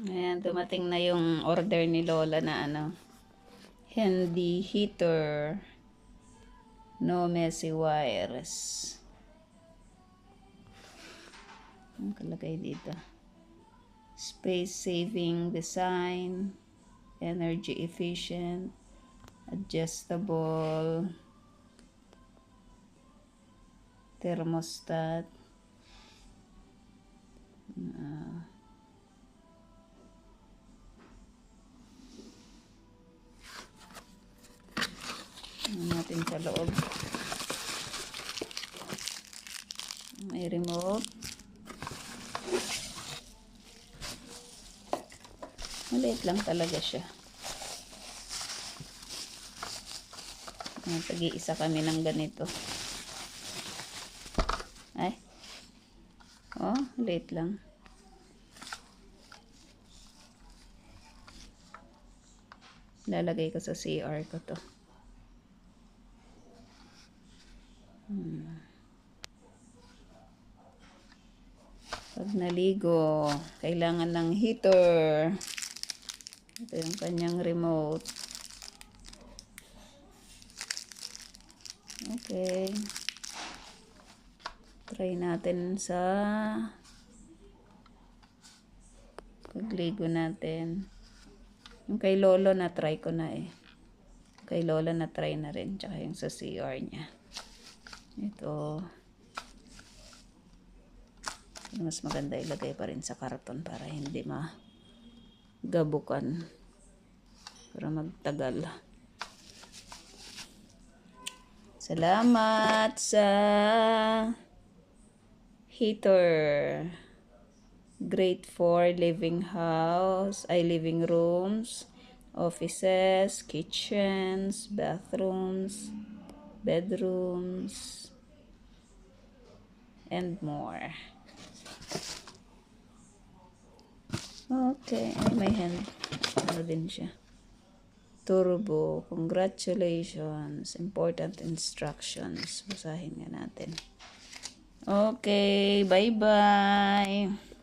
Ayan, dumating na yung order ni Lola na handy heater. No messy wires. Ang kalagay dito. Space saving design. Energy efficient. Adjustable. Thermostat. Natin sa loob. May remote. Maliit lang talaga siya. Tag-iisa kami ng ganito. Ay. Oh, maliit lang. Lalagay ko sa CR ko to. Pag naligo, kailangan ng heater. Ito yung kanyang remote. Okay. Try natin sa pagligo natin. Yung kay Lolo na try ko na eh. Kay Lola na try na rin. Tsaka yung sa CR niya. Ito. Mas maganda ilagay pa rin sa karton para hindi magabukan. Para magtagal. Salamat sa heater. Great for living rooms, offices, kitchens, bathrooms, bedrooms, and more. Okay, may hand. Ano din siya? Turbo. Congratulations. Important instructions. Basahin nga natin. Okay, bye-bye.